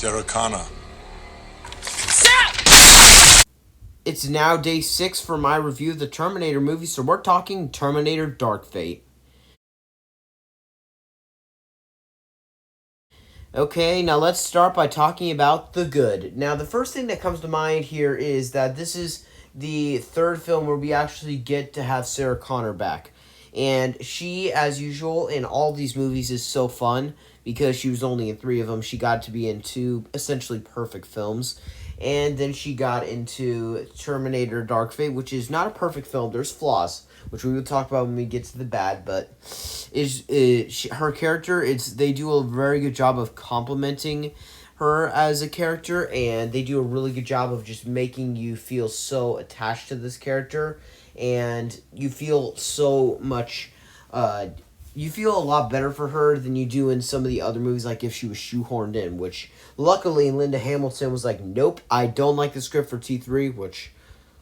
Sarah Connor. It's now day 6 for my review of the Terminator movie, so we're talking Terminator Dark Fate. Okay, now let's start by talking about the good. Now, the first thing that comes to mind here is that this is the third film where we actually get to have Sarah Connor back. And she, as usual, in all these movies is so fun because she was only in 3 of them. She got to be in 2 essentially perfect films. And then she got into Terminator Dark Fate, which is not a perfect film. There's flaws, which we will talk about when we get to the bad, but her character, they do a very good job of complimenting her as a character, and they do a really good job of just making you feel so attached to this character, and you feel so much you feel a lot better for her than you do in some of the other movies, like if she was shoehorned in, which luckily Linda Hamilton was like, nope, I don't like the script for T3, which,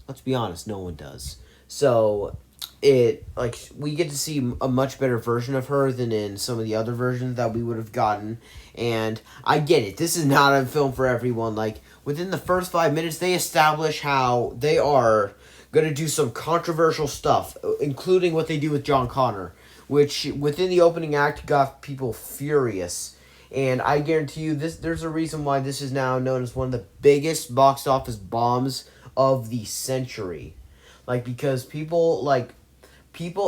let's be honest, no one does. So we get to see a much better version of her than in some of the other versions that we would have gotten. And I get it, this is not a film for everyone. Like, within the first 5 minutes, they establish how they are going to do some controversial stuff, including what they do with John Connor, which within the opening act got people furious. And I guarantee you, there's a reason why this is now known as one of the biggest box office bombs of the century. Because people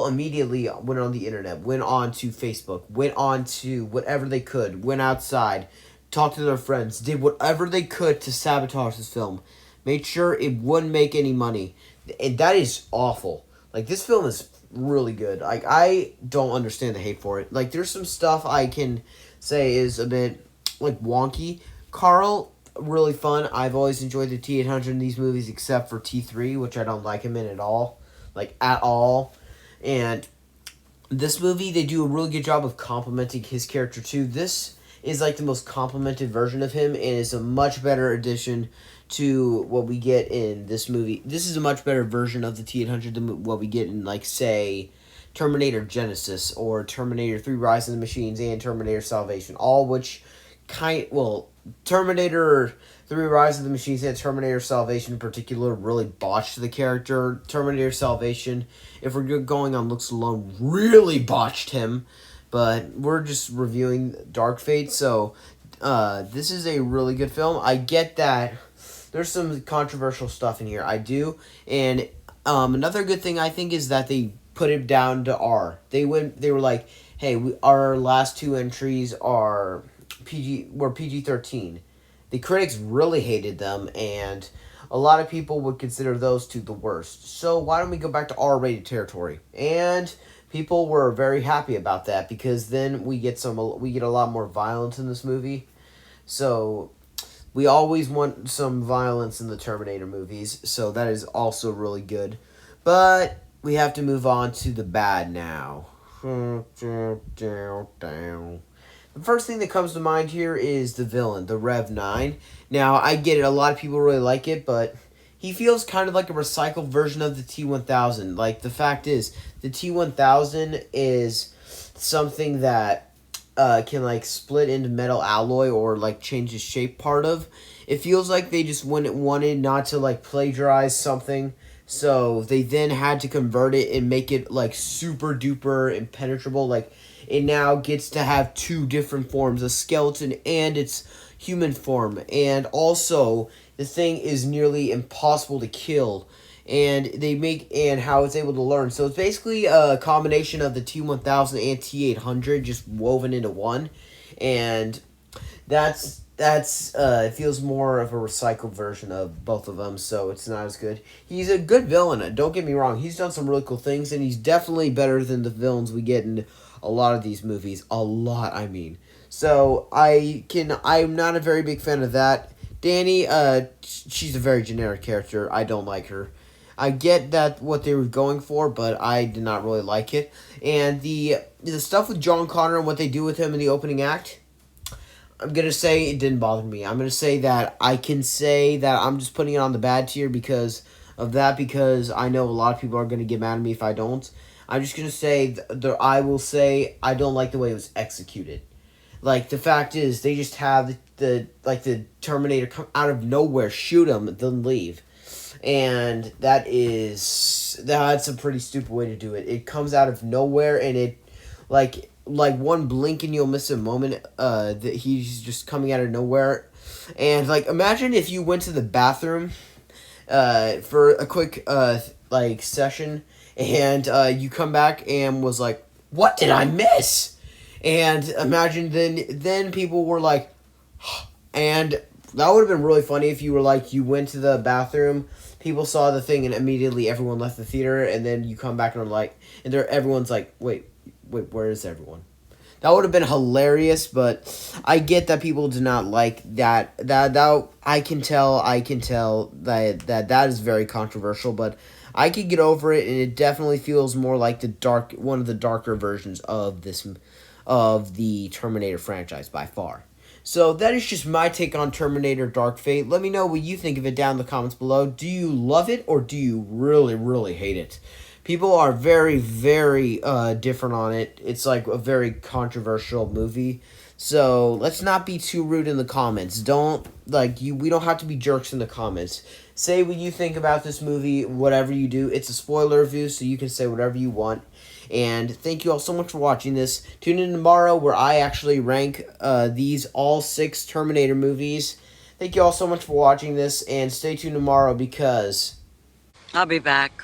immediately went on the internet, went on to Facebook, went on to whatever they could, went outside, talked to their friends, did whatever they could to sabotage this film, made sure it wouldn't make any money. And that is awful. This film is really good. I don't understand the hate for it. There's some stuff I can say is a bit, wonky. Carl, really fun. I've always enjoyed the T-800 in these movies, except for T3, which I don't like him in at all. At all. And this movie, they do a really good job of complimenting his character, too. This is, the most complimented version of him, and is a much better addition to what we get in this movie. This is a much better version of the T-800 than what we get in, say, Terminator Genesis, or Terminator 3 Rise of the Machines, and Terminator Salvation. All which Terminator 3 Rise of the Machines and Terminator Salvation in particular really botched the character. Terminator Salvation, if we're going on looks alone, really botched him. But we're just reviewing Dark Fate, so this is a really good film. I get that there's some controversial stuff in here. I do. And another good thing I think is that they put it down to R. They were like, hey, our last 2 entries are PG-13. The critics really hated them, and a lot of people would consider those 2 the worst. So why don't we go back to R-rated territory? And people were very happy about that, because then we get a lot more violence in this movie. So we always want some violence in the Terminator movies, so that is also really good. But we have to move on to the bad now. The first thing that comes to mind here is the villain, the Rev 9. Now, I get it, a lot of people really like it, but he feels kind of like a recycled version of the T-1000. The fact is, the T-1000 is something that can split into metal alloy, or change its shape part of. It feels like they just wanted not to plagiarize something, so they then had to convert it and make it super duper impenetrable. It now gets to have 2 different forms, a skeleton and its human form, and also the thing is nearly impossible to kill. And how it's able to learn. So it's basically a combination of the T-1000 and T-800 just woven into one. And that's it feels more of a recycled version of both of them, so it's not as good. He's a good villain, don't get me wrong. He's done some really cool things, and he's definitely better than the villains we get in a lot of these movies. A lot, I mean. So I'm not a very big fan of that. Danny, she's a very generic character. I don't like her. I get that what they were going for, but I did not really like it. And the stuff with John Connor and what they do with him in the opening act, I'm going to say it didn't bother me. I'm going to say that I'm just putting it on the bad tier because of that, because I know a lot of people are going to get mad at me if I don't. I'm just going to say, I will say I don't like the way it was executed. The fact is, they just have the Terminator come out of nowhere, shoot him, then leave. And that's a pretty stupid way to do it. It comes out of nowhere, and it like one blink and you'll miss a moment. That he's just coming out of nowhere, and like imagine if you went to the bathroom, for a quick like session, and you come back and was like, "What did I miss?" And imagine then people were like, and that would have been really funny if you were like you went to the bathroom, people saw the thing, and immediately everyone left the theater, and then you come back and are like, and there everyone's like, wait, where is everyone? That would have been hilarious, but I get that people do not like that. That I can tell. That is very controversial, but I could get over it, and it definitely feels more like one of the darker versions of the Terminator franchise by far. So that is just my take on Terminator Dark Fate. Let me know what you think of it down in the comments below. Do you love it or do you really, really hate it? People are very, very different on it. It's like a very controversial movie. So let's not be too rude in the comments. We don't have to be jerks in the comments. Say what you think about this movie, whatever you do. It's a spoiler review, so you can say whatever you want. And thank you all so much for watching this. Tune in tomorrow where I actually rank these all 6 Terminator movies. Thank you all so much for watching this, and stay tuned tomorrow because I'll be back.